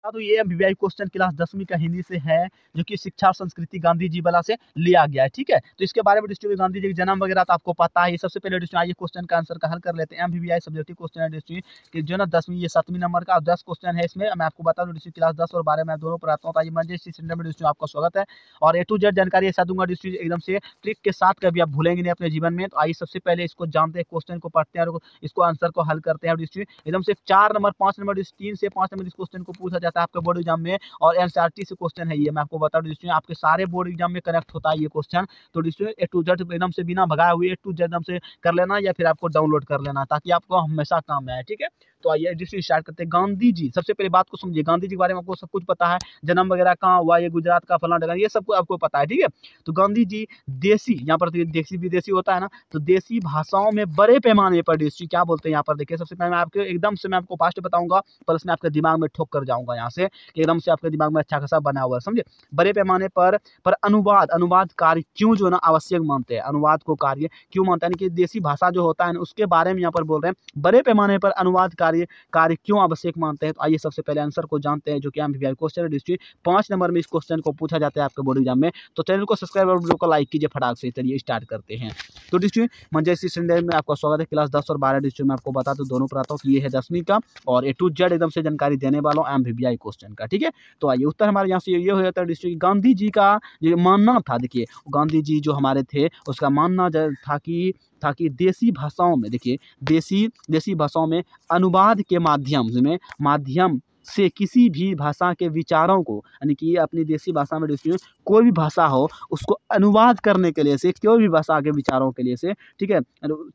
तो ये एमबीबीआई question class 10वीं का हिंदी से है, जो कि शिक्षा और संस्कृति गांधी जी वाला से लिया गया है। ठीक है, तो इसके बारे में डिस्ट्रिक्ट गांधी जी के जन्म वगैरह तो आपको पता है। सबसे पहले डिस्ट्रिक्ट आइए क्वेश्चन का आंसर का हल कर लेते हैं। एमबीबीआई सब्जेक्टिव क्वेश्चन है डिस्ट्रिक्ट कि जो ना 10वीं, ये 7वीं नंबर का 10 क्वेश्चन है इसमें। मैं आपको बता दूं डिस्ट्रिक्ट क्लास 10 और 12 में दोनों पढ़ाता हूँ। तो आइए मंजे सेंटर में डिस्ट्रिक्ट आपका स्वागत है और ए टू जेड जानकारी ऐसा दूंगा डिस्ट्रिक्ट एकदम से ट्रिक के साथ, कभी आप भूलेंगे नहीं अपने जीवन में। तो आइए सबसे पहले इसको जानते हैं, क्वेश्चन को पढ़ते हैं और इसको आंसर को हल करते हैं। डिस्ट्रिक्ट एकदम से 4 नंबर 5 नंबर 3 से 5 नंबर इस क्वेश्चन को पूछा जाता है आपके बोर्ड एग्जाम में और एनसीईआरटी से क्वेश्चन है ये। मैं आपको बता दूं डिस्ट्रिक्ट आपके सारे बोर्ड एग्जाम में कनेक्ट होता है ये क्वेश्चन। तो डिस्ट्रिक्ट ए टू जेड एकदम से बिना भगाए हुए ए टू जेड एकदम से कर लेना या फिर आपको डाउनलोड कर लेना ताकि आपको हमेशा काम में आए। ठीक है, तो आइए डिस्ट्रिक्ट स्टार्ट करते हैं। गांधी जी, सबसे पहले बात को समझिए, गांधी जी के बारे में आपको सब कुछ पता है, जन्म वगैरह कहाँ हुआ, ये गुजरात का फलाना जगह, ये सब आपको पता है। ठीक है, तो गांधी जी देसी, यहाँ पर देसी विदेशी होता है ना, तो देसी भाषाओं में बड़े पैमाने पर डिस्ट्रिक्ट क्या बोलते हैं यहाँ पर देखिए। सबसे पहले मैं आपको एकदम से मैं आपको फास्ट बताऊंगा, पर उसमें आपके दिमाग में ठोक कर जाऊंगा यहाँ से कि एकदम से आपके दिमाग में अच्छा खासा बना हुआ है, समझे। बड़े पैमाने पर अनुवाद कार्य क्यों जो है ना आवश्यक मानते हैं, अनुवाद को कार्य क्यों मानते हैं, यानी कि देसी भाषा जो होता है ना उसके बारे में यहाँ पर बोल रहे हैं, बड़े पैमाने पर अनुवाद कार्य क्यों आवश्यक मानते हैं। तो आइए सबसे पहले आंसर को जानते हैं, जो कि एमबीबीआई क्वेश्चन है डिस्ट्रिक्ट 5 नंबर में इस क्वेश्चन को पूछा जाता है आपके बोर्ड एग्जाम में। तो चैनल को सब्सक्राइब और वीडियो को लाइक कीजिए फटाक से। चलिए स्टार्ट करते हैं। तो डिस्ट्रिक्ट मंजे संडे में आपका स्वागत है। क्लास 10 और 12 डिस्ट्रिक्ट में आपको बता दूं दोनों पढ़ाता हूँ कि ये है 10वीं का और ए टू जेड एकदम से जानकारी देने वाला हूँ एमबीबीआई क्वेश्चन का। ठीक है, तो आइए उत्तर हमारे यहाँ से ये हो जाता है डिस्ट्रिक्ट गांधी जी का जो मानना था, देखिए गांधी जी जो हमारे थे उसका मानना था कि देसी भाषाओं में, देखिए देसी भाषाओं में अनुवाद के माध्यम से किसी भी भाषा के विचारों को, यानी कि अपनी देसी भाषा में कोई भी भाषा हो उसको अनुवाद करने के लिए से, कोई भी भाषा के विचारों के लिए से, ठीक है,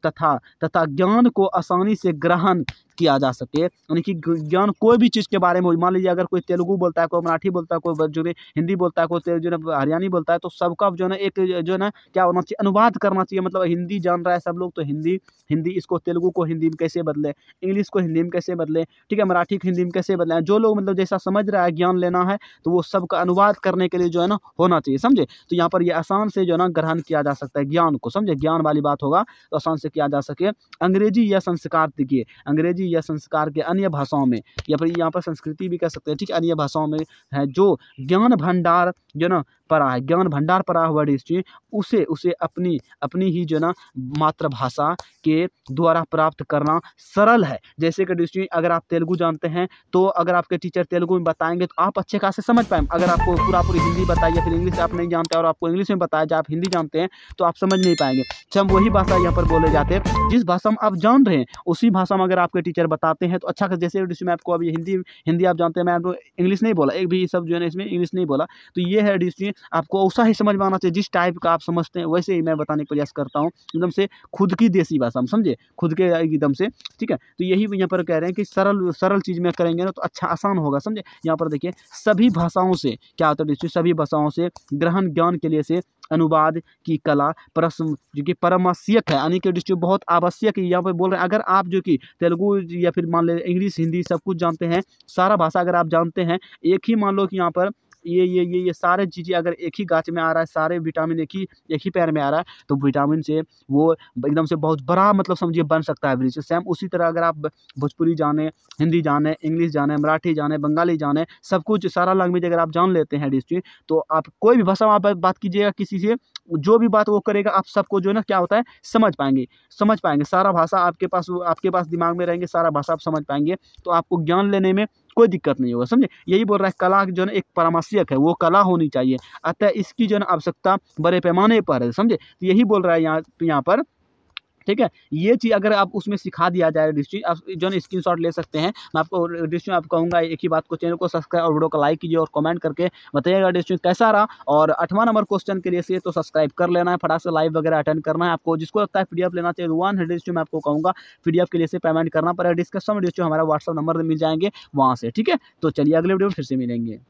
तथा ज्ञान को आसानी से ग्रहण किया जा सके, यानी कि ज्ञान कोई भी चीज़ के बारे में, मान लीजिए अगर कोई तेलुगु बोलता है, कोई मराठी बोलता है, कोई जो है हिंदी बोलता है, कोई जो है हरियाणी बोलता है, तो सबका जो है ना एक जो है ना क्या होना चाहिए, अनुवाद करना चाहिए। मतलब हिंदी जान रहा है सब लोग तो हिंदी इसको तेलुगु को हिंदी में कैसे बदले, इंग्लिश को हिंदी में कैसे बदले, ठीक है, मराठी को हिंदी में कैसे बदले, जो लोग मतलब जैसा समझ रहा है ज्ञान लेना है तो वो सबका अनुवाद करने के लिए जो है ना होना चाहिए, समझे। तो यहाँ पर ये आसान से जो है ना ग्रहण किया जा सकता है ज्ञान को, समझे, ज्ञान वाली बात होगा तो आसान से किया जा सके। अंग्रेजी या संस्कार, देखिए अंग्रेजी या संस्कार के अन्य भाषाओं में, या फिर यहाँ पर संस्कृति भी कह सकते हैं, ठीक है, अन्य भाषाओं में है जो ज्ञान भंडार जो ना पड़ा है, ज्ञान भंडार पड़ा हुआ डिस्ट्रिक्ट उसे अपनी ही जो ना मातृभाषा के द्वारा प्राप्त करना सरल है। जैसे कि डिस्ट्रिक्ट अगर आप तेलुगु जानते हैं तो अगर आपके टीचर तेलुगु में बताएंगे तो आप अच्छे खासे समझ पाएंगे। अगर आपको पूरी हिंदी बताइए फिर इंग्लिश आप नहीं जानते और आपको इंग्लिश में बताया जाए आप हिंदी जानते हैं तो आप समझ नहीं पाएंगे। हम वही भाषा यहाँ पर बोले जाते हैं जिस भाषा में आप जान रहे हैं उसी भाषा में अगर आपके टीचर बताते हैं तो अच्छा, जैसे डिस्ट्रिक्ट में आपको अभी हिंदी आप जानते हैं, मैं आपको इंग्लिश नहीं बोला, एक भी सब जो है ना इसमें इंग्लिश नहीं बोला, तो ये है डिस्ट्रिक्ट आपको वैसा ही समझ में आना चाहिए, जिस टाइप का आप समझते हैं वैसे ही मैं बताने का प्रयास करता हूँ, एकदम से खुद की देसी भाषा में, समझे, खुद के एकदम से। ठीक है, तो यही यहाँ पर कह रहे हैं कि सरल चीज़ में करेंगे ना तो अच्छा आसान होगा, समझे। यहाँ पर देखिए सभी भाषाओं से क्या होता है डिस्ट्रिक्ट, सभी भाषाओं से ग्रहण ज्ञान के लिए से अनुवाद की कला प्रश्न जो कि परमावश्यक है, यानी कि डिस्ट्रिक्ट बहुत आवश्यक है। यहाँ पर बोल रहे हैं अगर आप जो कि तेलुगु या फिर मान ले इंग्लिश हिंदी सब कुछ जानते हैं, सारा भाषा अगर आप जानते हैं, एक ही मान लो कि यहाँ पर ये सारे चीज़ें अगर एक ही गाछ में आ रहा है, सारे विटामिन एक ही पेड़ में आ रहा है, तो विटामिन से वो एकदम से बहुत बड़ा मतलब समझिए बन सकता है वृक्ष। सेम उसी तरह अगर आप भोजपुरी जाने, हिंदी जाने, इंग्लिश जाने, मराठी जाने, बंगाली जाने, सब कुछ सारा लैंग्वेज अगर आप जान लेते हैं डिस्ट्रिक्ट, तो आप कोई भी भाषा में आप बात कीजिएगा किसी से, जो भी बात वो करेगा आप सबको जो है ना क्या होता है समझ पाएंगे। सारा भाषा आपके पास दिमाग में रहेंगे, सारा भाषा आप समझ पाएंगे, तो आपको ज्ञान लेने में कोई दिक्कत नहीं होगा, समझे। यही बोल रहा है कला जो है ना एक परमावश्यक है, वो कला होनी चाहिए, अतः इसकी जो है ना आवश्यकता बड़े पैमाने पर है, समझे। तो यही बोल रहा है यहाँ पर, ठीक है। ये चीज़ अगर आप उसमें सिखा दिया जाए डिस्ट्रिक्ट, आप जो है स्क्रीनशॉट ले सकते हैं। मैं आपको डिस्ट्रिक्ट आप कहूँगा एक ही बात को, चैनल को सब्सक्राइब और वीडियो को लाइक कीजिए और कमेंट करके बताइएगा डिस्ट्रिक्ट कैसा रहा। और 8वां नंबर क्वेश्चन के लिए से तो सब्सक्राइब कर लेना है, फटाक से लाइव वगैरह अटेंड करना है। आपको जिसको लगता है पीडीएफ लेना चाहिए 100 डिस्ट्रिक्ट मैं आपको कहूँगा पीडीएफ के लिए से पेमेंट करना पड़ेगा। डिस्क्रिप्शन में डिस्ट्रिक्ट हमारा व्हाट्सअप नंबर मिल जाएंगे वहाँ से, ठीक है। तो चलिए अगले वीडियो में फिर से मिलेंगे।